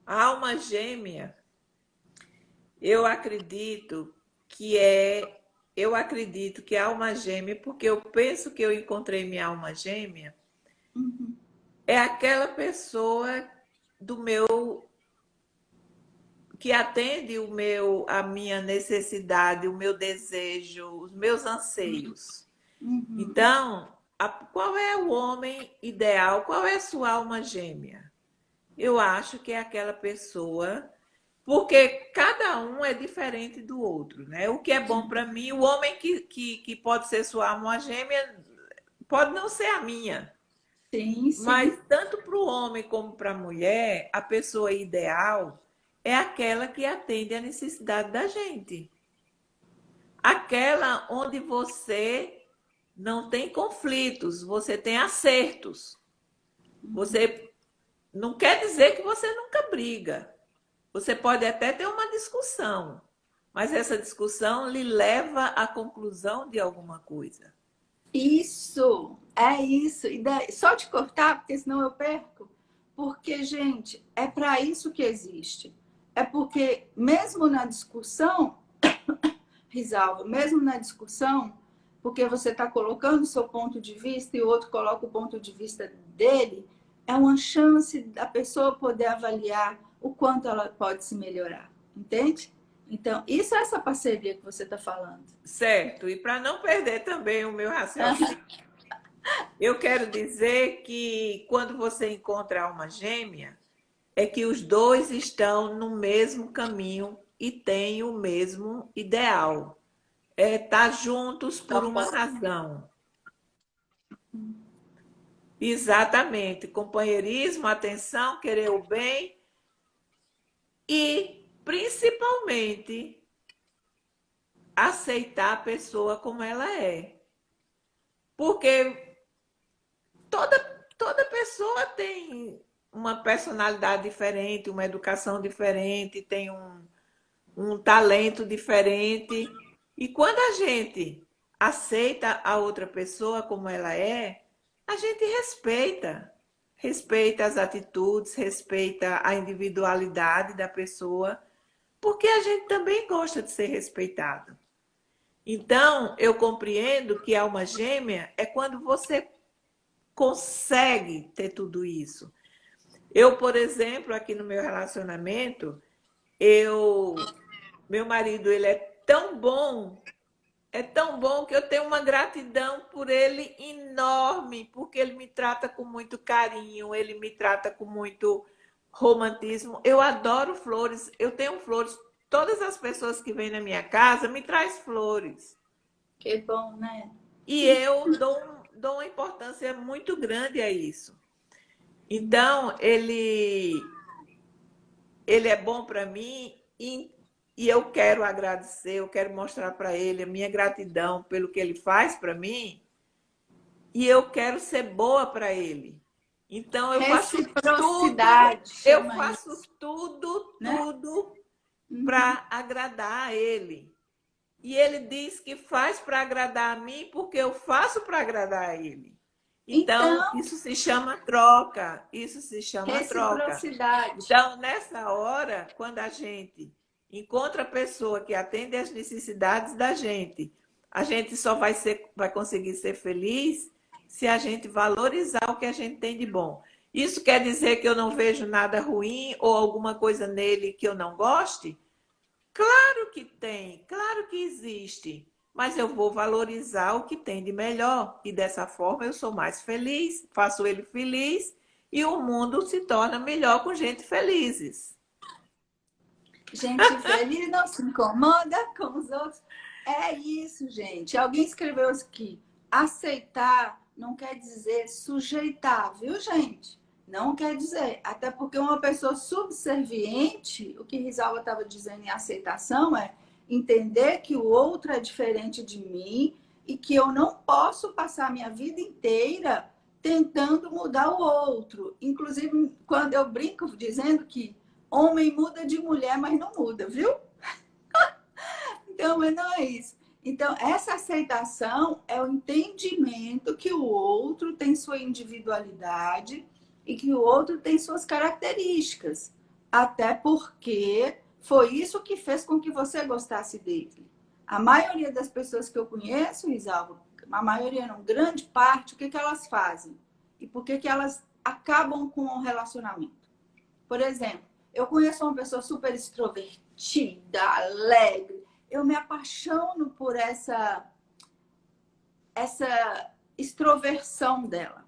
alma gêmea, eu acredito que é. Eu acredito que é alma gêmea, porque eu penso que eu encontrei minha alma gêmea, Uhum. é aquela pessoa do meu que atende a minha necessidade, o meu desejo, os meus anseios. Uhum. Então, qual é o homem ideal? Qual é a sua alma gêmea? Eu acho que é aquela pessoa, porque cada um é diferente do outro, né? O que é bom para mim, o homem que pode ser sua alma gêmea pode não ser a minha. Sim, Mas sim. tanto para o homem como para a mulher, a pessoa ideal é aquela que atende a necessidade da gente. Aquela onde você não tem conflitos, você tem acertos. Você não quer dizer que você nunca briga. Você pode até ter uma discussão, mas essa discussão lhe leva à conclusão de alguma coisa. Isso, é isso. E daí, só te cortar, porque senão eu perco. Porque, gente, é para isso que existe. É porque, mesmo na discussão, Risalva, mesmo na discussão, porque você está colocando o seu ponto de vista e o outro coloca o ponto de vista dele, é uma chance da pessoa poder avaliar o quanto ela pode se melhorar. Entende? Então, isso é essa parceria que você está falando. Certo, e para não perder também o meu raciocínio, eu quero dizer que quando você encontra a alma gêmea, é que os dois estão no mesmo caminho e têm o mesmo ideal. É estar juntos por uma razão. Exatamente. Companheirismo, atenção, querer o bem e, principalmente, aceitar a pessoa como ela é. Porque toda pessoa tem uma personalidade diferente, uma educação diferente, tem um talento diferente. E quando a gente aceita a outra pessoa como ela é, a gente respeita. Respeita as atitudes, respeita a individualidade da pessoa, porque a gente também gosta de ser respeitado. Então, eu compreendo que alma gêmea é quando você consegue ter tudo isso. Eu, por exemplo, aqui no meu relacionamento, meu marido, ele é tão bom, É tão bom que eu tenho uma gratidão por ele enorme, porque ele me trata com muito carinho, ele me trata com muito romantismo. Eu adoro flores, eu tenho flores. Todas as pessoas que vêm na minha casa me traz flores. Que bom, né? E eu dou uma importância muito grande a isso. Então, ele é bom para mim e eu quero agradecer, eu quero mostrar para ele a minha gratidão pelo que ele faz para mim e eu quero ser boa para ele. Então Reciprocidade eu chama faço isso, tudo, né? tudo Uhum. para agradar a ele. E ele diz que faz para agradar a mim porque eu faço para agradar a ele. Então, Então, isso se chama troca. Isso se chama troca. reciprocidade. Então, nessa hora, quando a gente encontra a pessoa que atende às necessidades da gente, a gente só vai conseguir ser feliz se a gente valorizar o que a gente tem de bom. Isso quer dizer que eu não vejo nada ruim ou alguma coisa nele que eu não goste? Claro que tem, claro que existe, mas eu vou valorizar o que tem de melhor e dessa forma eu sou mais feliz, faço ele feliz e o mundo se torna melhor com gente felizes. Gente feliz não se incomoda com os outros. É isso, gente. Alguém escreveu aqui. Aceitar não quer dizer sujeitar, viu, gente? Não quer dizer. Até porque uma pessoa subserviente, o que Risalva estava dizendo em aceitação é entender que o outro é diferente de mim e que eu não posso passar a minha vida inteira tentando mudar o outro. Inclusive, quando eu brinco dizendo que homem muda de mulher, mas não muda, viu? Então, mas não é isso. Então, essa aceitação é o entendimento que o outro tem sua individualidade e que o outro tem suas características. Até porque foi isso que fez com que você gostasse dele. A maioria das pessoas que eu conheço, Isalva, a maioria não, grande parte, o que, que elas fazem? E por que, que elas acabam com o relacionamento? Por exemplo, eu conheço uma pessoa super extrovertida, alegre. Eu me apaixono por essa extroversão dela.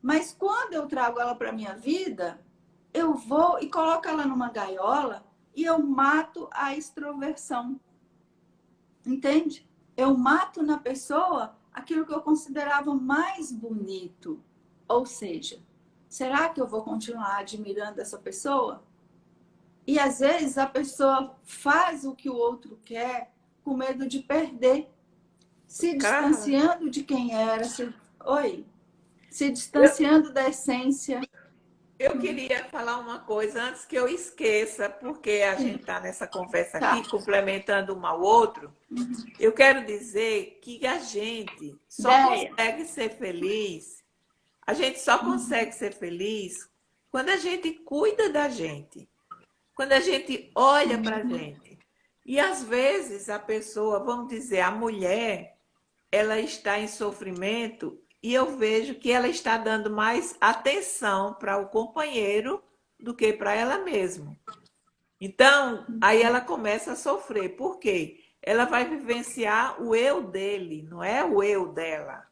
Mas quando eu trago ela para minha vida, eu vou e coloco ela numa gaiola e eu mato a extroversão. Entende? Eu mato na pessoa aquilo que eu considerava mais bonito. Ou seja, será que eu vou continuar admirando essa pessoa? E às vezes a pessoa faz o que o outro quer com medo de perder, se Carla, distanciando de quem era, se eu, distanciando da essência. eu queria falar uma coisa antes que eu esqueça, porque a gente Sim, está nessa conversa tá. aqui, complementando um ao outro. Eu quero dizer que a gente só Ideia. consegue ser feliz, a gente só consegue ser feliz quando a gente cuida da gente. Quando a gente olha para a gente. E às vezes a pessoa, vamos dizer, a mulher, ela está em sofrimento e eu vejo que ela está dando mais atenção para o companheiro do que para ela mesma. Então, aí ela começa a sofrer. Por quê? Ela vai vivenciar o eu dele, não é o eu dela.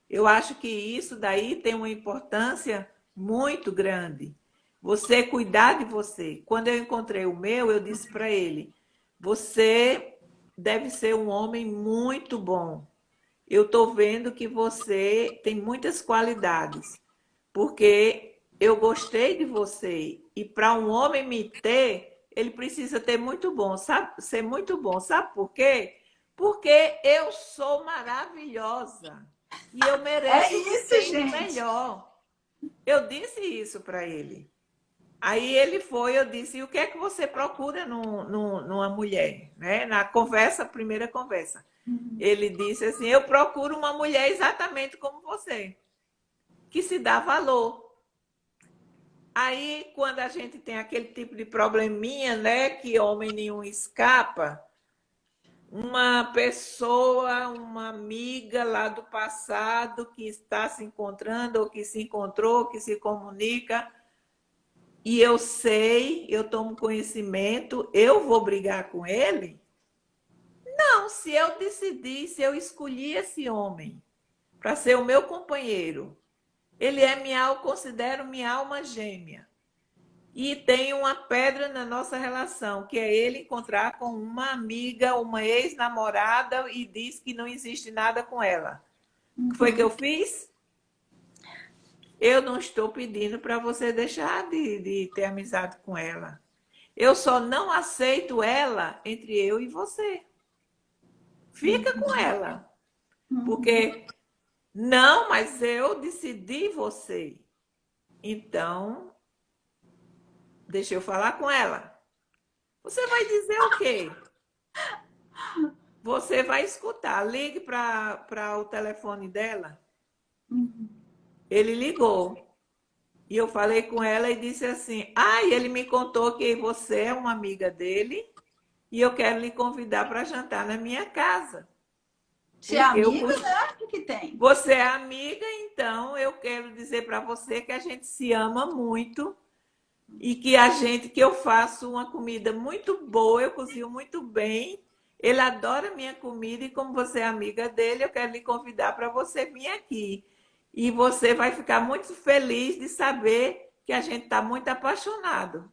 Eu acho que isso daí tem uma importância muito grande. Você cuidar de você. Quando eu encontrei o meu, eu disse para ele: você deve ser um homem muito bom. Eu estou vendo que você tem muitas qualidades, porque eu gostei de você. E para um homem me ter, ele precisa ter muito bom, sabe? Ser muito bom. Sabe por quê? Porque eu sou maravilhosa e eu É mereço o que isso, tem de gente. melhor. Eu disse isso para ele. Aí ele foi, eu disse, e o que é que você procura numa mulher? Né? Na conversa, primeira conversa. Ele disse assim, eu procuro uma mulher exatamente como você, que se dá valor. Aí, quando a gente tem aquele tipo de probleminha, né, que homem nenhum escapa, uma pessoa, uma amiga lá do passado que está se encontrando, ou que se encontrou, que se comunica, e eu sei, eu tomo conhecimento, eu vou brigar com ele? Não, se eu decidi, se eu escolhi esse homem para ser o meu companheiro, ele é eu considero minha alma gêmea. E tem uma pedra na nossa relação, que é ele encontrar com uma amiga, uma ex-namorada e diz que não existe nada com ela. O que foi que eu fiz? Eu não estou pedindo para você deixar de ter amizade com ela. Eu só não aceito ela entre eu e você. Fica com ela. Porque, não, mas eu decidi você. Então, deixa eu falar com ela. Você vai dizer o quê? Você vai escutar. Ligue para o telefone dela. Ele ligou. E eu falei com ela e disse assim: ele me contou que você é uma amiga dele e eu quero lhe convidar para jantar na minha casa. Se é amiga, né? O que tem? Você é amiga, então eu quero dizer para você que a gente se ama muito e que eu faço uma comida muito boa, eu cozinho muito bem. Ele adora minha comida e como você é amiga dele, eu quero lhe convidar para você vir aqui. E você vai ficar muito feliz de saber que a gente está muito apaixonado.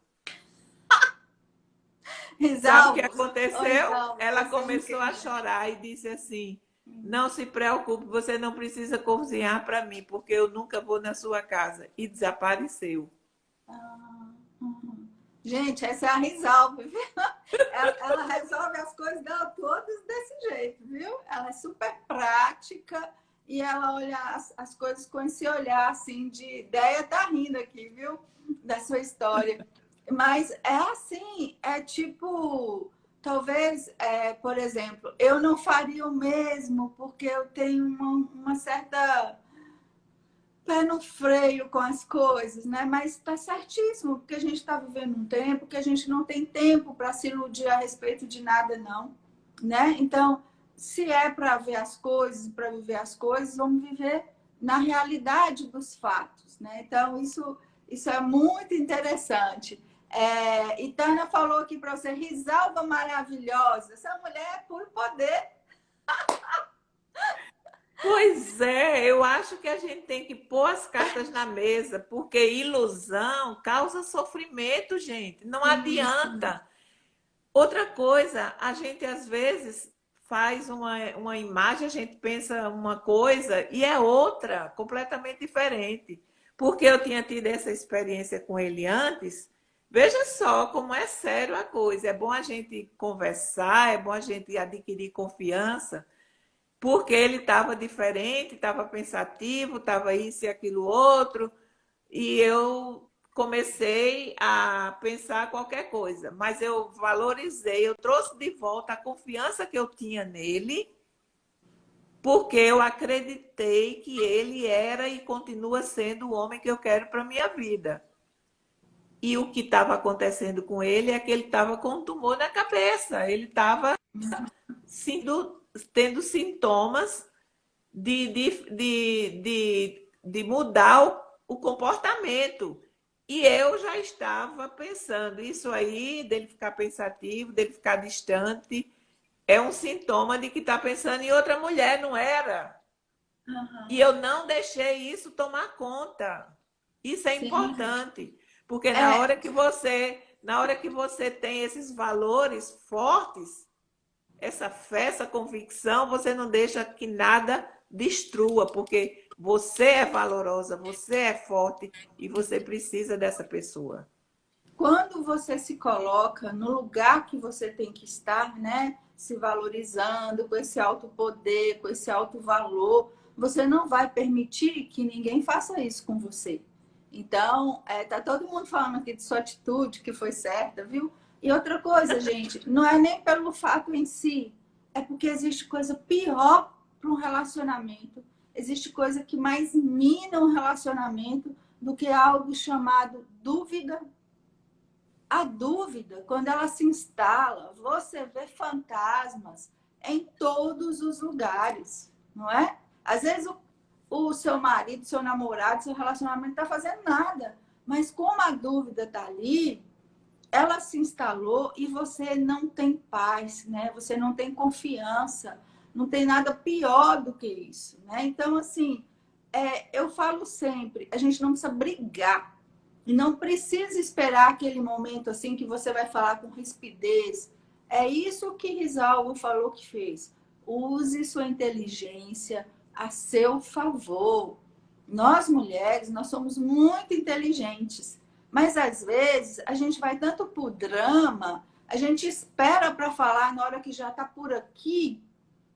Sabe o que aconteceu? Ela começou a chorar e disse assim: não se preocupe, você não precisa cozinhar para mim, porque eu nunca vou na sua casa. E desapareceu. Gente, essa é a Risalva, viu? Ela resolve as coisas dela todas desse jeito, viu? Ela é super prática e ela olha as coisas com esse olhar assim de ideia. Tá rindo aqui, viu? Da sua história. Mas é assim, é tipo, talvez, por exemplo, eu não faria o mesmo porque eu tenho uma certa pé no freio com as coisas, né? Mas tá certíssimo, porque a gente está vivendo um tempo que a gente não tem tempo para se iludir a respeito de nada, não, né? Então, se é para ver as coisas, para viver as coisas, vamos viver na realidade dos fatos, né? Então, isso é muito interessante. E Tânia falou aqui para você, Risalva maravilhosa, essa mulher é por poder. Pois é, eu acho que a gente tem que pôr as cartas na mesa, porque ilusão causa sofrimento, gente. Não adianta. Outra coisa, a gente às vezes faz uma imagem, a gente pensa uma coisa e é outra, completamente diferente. Porque eu tinha tido essa experiência com ele antes. Veja só como é sério a coisa. É bom a gente conversar, é bom a gente adquirir confiança. Porque ele estava diferente, estava pensativo, estava isso e aquilo outro, e eu comecei a pensar qualquer coisa, mas eu valorizei, eu trouxe de volta a confiança que eu tinha nele, porque eu acreditei que ele era e continua sendo o homem que eu quero para a minha vida. E o que estava acontecendo com ele é que ele estava com um tumor na cabeça, ele estava tendo sintomas de mudar o comportamento. E eu já estava pensando, isso aí, dele ficar pensativo, dele ficar distante, é um sintoma de que está pensando em outra mulher, não era? E eu não deixei isso tomar conta. Isso é importante, porque na hora que você tem esses valores fortes, essa fé, essa convicção, você não deixa que nada destrua, porque você é valorosa, você é forte e você precisa dessa pessoa. Quando você se coloca no lugar que você tem que estar, né? Se valorizando, com esse alto poder, com esse alto valor, você não vai permitir que ninguém faça isso com você. Então, tá todo mundo falando aqui de sua atitude, que foi certa, viu? E outra coisa, gente, não é nem pelo fato em si, é porque existe coisa pior para um relacionamento. Existe coisa que mais mina um relacionamento do que algo chamado dúvida. A dúvida, quando ela se instala, você vê fantasmas em todos os lugares, não é? Às vezes o seu marido, seu namorado, seu relacionamento não está fazendo nada, mas como a dúvida está ali, ela se instalou e você não tem paz, né? Você não tem confiança, não tem nada pior do que isso, né? Então, assim, eu falo sempre, a gente não precisa brigar, não precisa esperar aquele momento assim que você vai falar com rispidez. É isso que Risalvo falou que fez. Use sua inteligência a seu favor. Nós mulheres, nós somos muito inteligentes, mas às vezes a gente vai tanto pro drama, a gente espera para falar na hora que já está por aqui,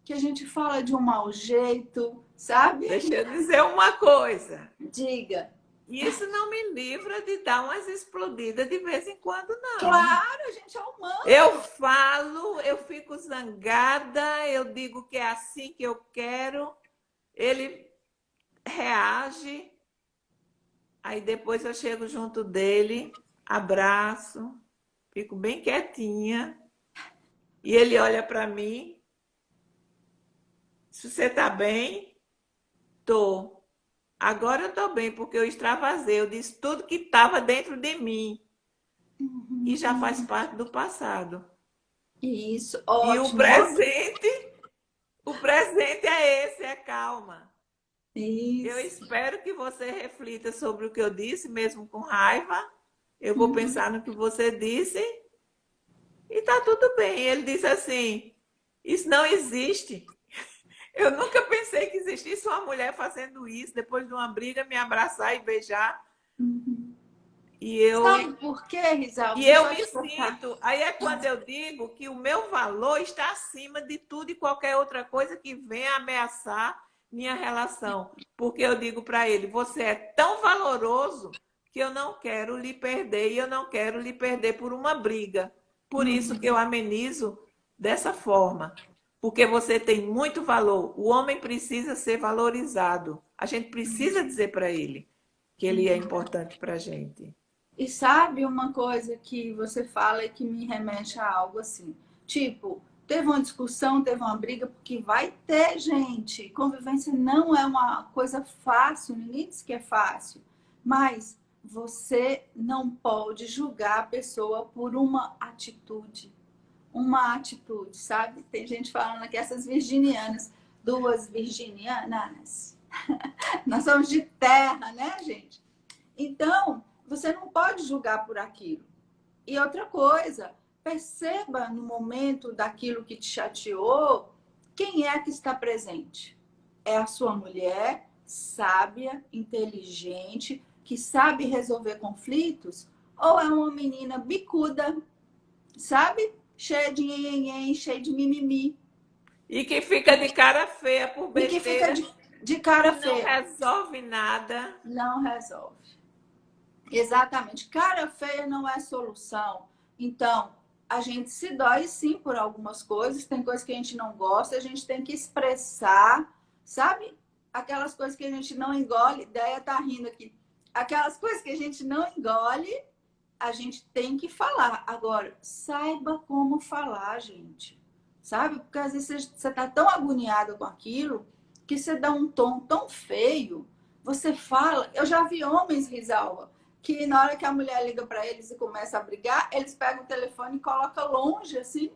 que a gente fala de um mau jeito, sabe? Deixa eu dizer uma coisa. Diga. Isso não me livra de dar umas explodidas de vez em quando, não. Claro, a gente é humano. Eu falo, eu fico zangada, eu digo que é assim que eu quero, ele reage, aí depois eu chego junto dele, abraço, fico bem quietinha, e ele olha para mim, se você tá bem, tô. Agora eu tô bem, porque eu extravasei, eu disse tudo que estava dentro de mim, e já faz parte do passado. Isso, E ótimo. o presente é esse, é calma. Eu Isso. espero que você reflita sobre o que eu disse, mesmo com raiva. Eu vou pensar no que você disse e tá tudo bem. Ele disse assim: isso não existe. Eu nunca pensei que existisse uma mulher fazendo isso, depois de uma briga, me abraçar e beijar. E eu, Sabe por quê, Risalvo? e Deixa eu eu me te contar. sinto. Aí é quando eu digo que o meu valor está acima de tudo e qualquer outra coisa que venha ameaçar minha relação. Porque eu digo para ele: você é tão valoroso que eu não quero lhe perder e eu não quero lhe perder por uma briga. Por isso que eu amenizo dessa forma. Porque você tem muito valor. O homem precisa ser valorizado. A gente precisa dizer para ele que ele é importante para a gente. E sabe uma coisa que você fala e que me remete a algo assim? Tipo, teve uma discussão, teve uma briga, porque vai ter, gente. Convivência não é uma coisa fácil, ninguém diz que é fácil. Mas você não pode julgar a pessoa por uma atitude. Uma atitude, sabe? Tem gente falando aqui, essas virginianas, duas virginianas. Nós somos de terra, né, gente? Então, você não pode julgar por aquilo. E outra coisa, perceba no momento daquilo que te chateou, quem é que está presente? É a sua mulher sábia, inteligente, que sabe resolver conflitos? Ou é uma menina bicuda, sabe? Cheia de nhenhenhen, cheia de mimimi. E que fica de cara feia por E que fica besteira de e cara não feia. resolve nada. Não resolve. Exatamente. Cara feia não é solução. Então, a gente se dói sim por algumas coisas, tem coisas que a gente não gosta, a gente tem que expressar, sabe? Aquelas coisas que a gente não engole, ideia tá rindo aqui. Aquelas coisas que a gente não engole, a gente tem que falar. Agora, saiba como falar, gente. Sabe? Porque às vezes você tá tão agoniado com aquilo que você dá um tom tão feio. Você fala. Eu já vi homens, Risalva, que na hora que a mulher liga para eles e começa a brigar, eles pegam o telefone e colocam longe, assim,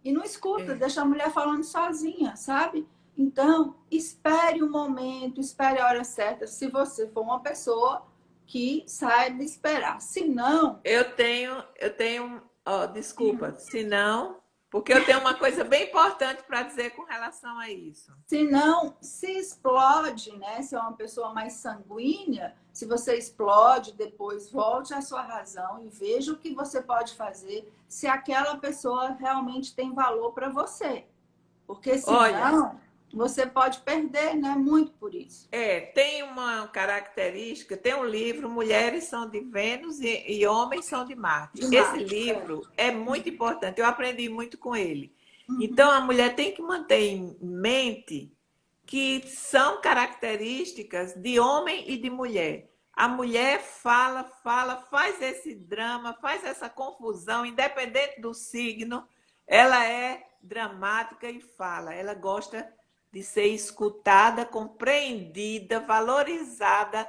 e não escuta, deixa a mulher falando sozinha, sabe? Então, espere o momento, espere a hora certa, se você for uma pessoa que saiba esperar. Se não, Desculpa, se não, porque eu tenho uma coisa bem importante para dizer com relação a isso. se explode, né? Se é uma pessoa mais sanguínea, se você explode, depois volte à sua razão e veja o que você pode fazer se aquela pessoa realmente tem valor para você. Porque senão, você pode perder, né? Muito por isso. Tem uma característica, tem um livro, Mulheres são de Vênus e Homens são de Marte. Esse livro é muito importante, eu aprendi muito com ele. Então, a mulher tem que manter em mente que são características de homem e de mulher. A mulher fala, faz esse drama, faz essa confusão, independente do signo, ela é dramática e fala. Ela gosta de ser escutada, compreendida, valorizada.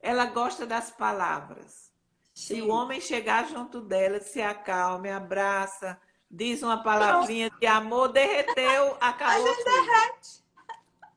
Ela gosta das palavras. Se o Sim. homem chegar junto dela, se acalme, abraça, diz uma Pronto. palavrinha de amor, derreteu, A acabou gente tudo.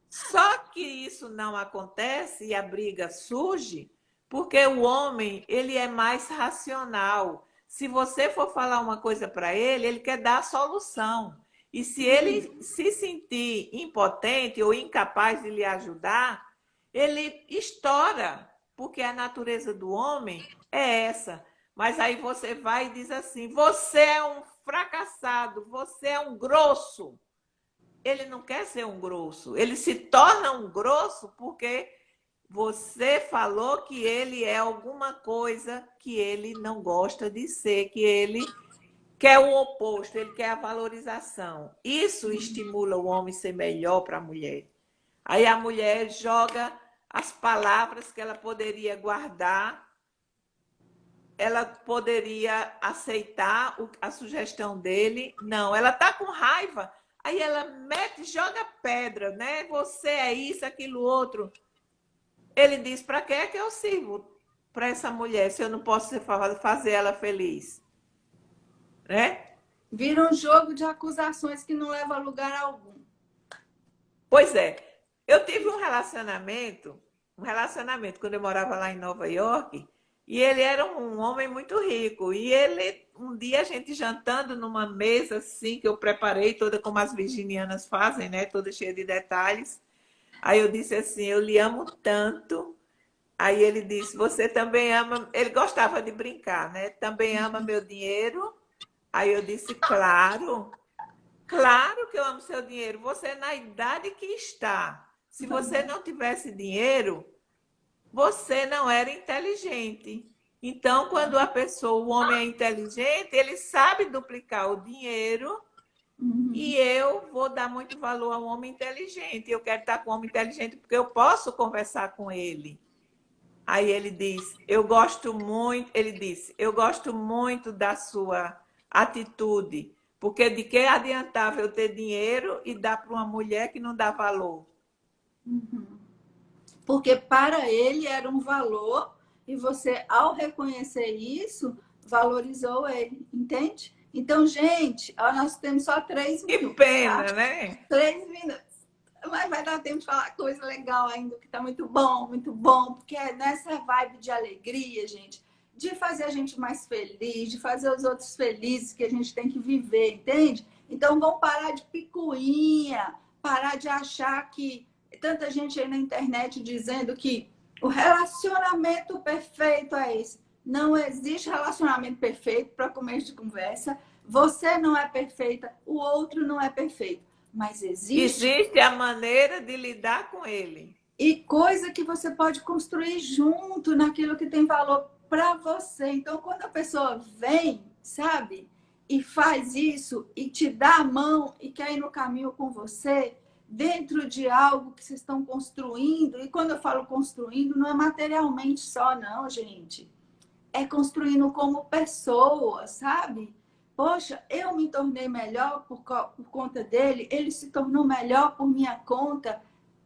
Só que isso não acontece e a briga surge porque o homem, ele é mais racional. Se você for falar uma coisa para ele, ele quer dar a solução. E se ele se sentir impotente ou incapaz de lhe ajudar, ele estoura, porque a natureza do homem é essa. Mas aí você vai e diz assim: você é um fracassado, você é um grosso. Ele não quer ser um grosso, ele se torna um grosso porque você falou que ele é alguma coisa que ele não gosta de ser, que ele quer o oposto, ele quer a valorização. Isso estimula o homem a ser melhor para a mulher. Aí a mulher joga as palavras que ela poderia guardar, ela poderia aceitar a sugestão dele. Não, ela está com raiva. Aí ela mete, joga pedra, né? Você é isso, aquilo, outro. Ele diz: para que é que eu sirvo para essa mulher se eu não posso fazer ela feliz? Né? Vira um jogo de acusações que não leva a lugar algum. Pois é. Eu tive um relacionamento quando eu morava lá em Nova York, e ele era um homem muito rico. E ele, um dia a gente jantando numa mesa assim que eu preparei, toda como as virginianas fazem, né? Toda cheia de detalhes. Aí eu disse assim: eu lhe amo tanto. Aí ele disse: você também ama. Ele gostava de brincar, né? Também ama meu dinheiro. Aí eu disse: claro, claro que eu amo seu dinheiro. Você é na idade que está. Se você não tivesse dinheiro, você não era inteligente. Então, quando a pessoa, o homem é inteligente, ele sabe duplicar o dinheiro e Uhum. eu vou dar muito valor ao homem inteligente. Eu quero estar com o homem inteligente porque eu posso conversar com ele. Aí ele diz: eu gosto muito, ele disse: eu gosto muito da sua atitude, porque de que adiantava eu ter dinheiro e dar para uma mulher que não dá valor? Porque para ele era um valor e você, ao reconhecer isso, valorizou ele, entende? Então, gente, ó, nós temos só três Que minutos, tá? pena, né? 3 minutos. Mas vai dar tempo de falar coisa legal ainda, que tá muito bom, porque é nessa vibe de alegria, gente, de fazer a gente mais feliz, de fazer os outros felizes que a gente tem que viver, entende? Então vamos parar de picuinha, parar de achar que tanta gente aí na internet dizendo que o relacionamento perfeito é esse. Não existe relacionamento perfeito para começo de conversa. Você não é perfeita, o outro não é perfeito. Mas existe Existe a maneira de lidar com ele. e coisa que você pode construir junto naquilo que tem valor para você. Então, quando a pessoa vem, sabe, e faz isso e te dá a mão e quer ir no caminho com você, dentro de algo que vocês estão construindo, e quando eu falo construindo, não é materialmente só, não, gente. É construindo como pessoa, sabe? Poxa, eu me tornei melhor por conta dele, ele se tornou melhor por minha conta.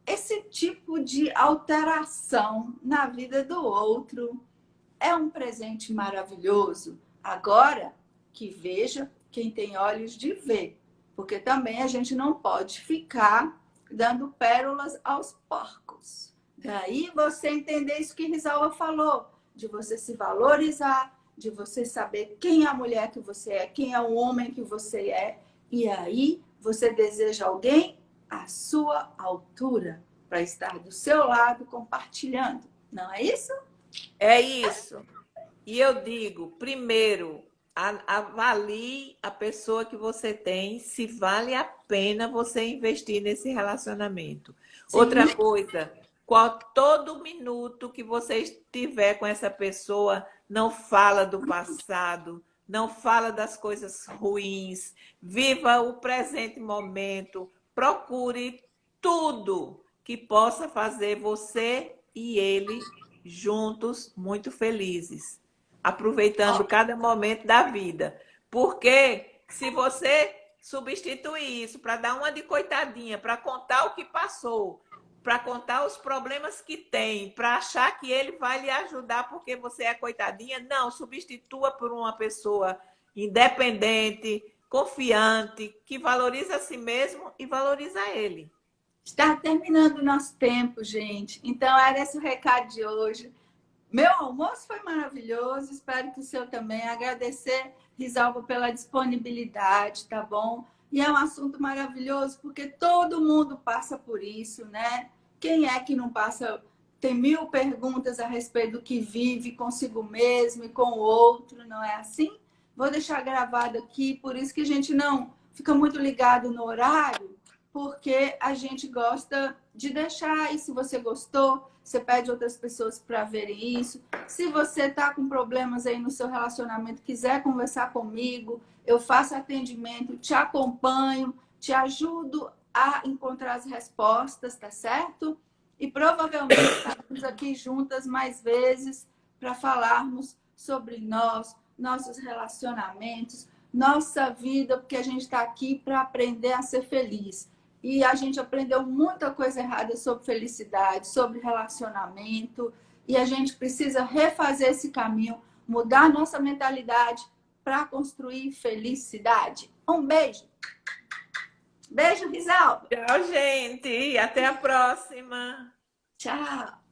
Esse tipo de alteração na vida do outro é um presente maravilhoso. Agora, que veja quem tem olhos de ver, porque também a gente não pode ficar dando pérolas aos porcos. Daí você entender isso que Risalva falou, de você se valorizar, de você saber quem é a mulher que você é, quem é o homem que você é, e aí você deseja alguém à sua altura para estar do seu lado compartilhando. Não é isso? É isso. E eu digo, primeiro, avalie a pessoa que você tem, se vale a pena você investir nesse relacionamento. Sim. Outra coisa, todo minuto que você estiver com essa pessoa, não fala do passado, não fala das coisas ruins, viva o presente momento, procure tudo que possa fazer você e ele juntos muito felizes, aproveitando cada momento da vida. Porque se você substituir isso para dar uma de coitadinha, para contar o que passou, para contar os problemas que tem, para achar que ele vai lhe ajudar porque você é coitadinha. Não, substitua por uma pessoa independente, confiante, que valoriza a si mesmo e valoriza ele. Está terminando o nosso tempo, gente. Então, era esse o recado de hoje. Meu almoço foi maravilhoso, espero que o seu também. Agradecer, Risalva, pela disponibilidade, tá bom? E é um assunto maravilhoso porque todo mundo passa por isso, né? Quem é que não passa? Tem mil perguntas a respeito do que vive consigo mesmo e com o outro, não é assim? Vou deixar gravado aqui, por isso que a gente não fica muito ligado no horário, porque a gente gosta de deixar, e se você gostou, você pede outras pessoas para verem isso. Se você está com problemas aí no seu relacionamento, quiser conversar comigo, eu faço atendimento, te acompanho, te ajudo a encontrar as respostas, tá certo? E provavelmente estaremos aqui juntas mais vezes para falarmos sobre nós, nossos relacionamentos, nossa vida, porque a gente está aqui para aprender a ser feliz. E a gente aprendeu muita coisa errada sobre felicidade, sobre relacionamento. E a gente precisa refazer esse caminho, mudar nossa mentalidade para construir felicidade. Um beijo. Beijo, Risalva. Tchau, gente. Até a próxima. Tchau.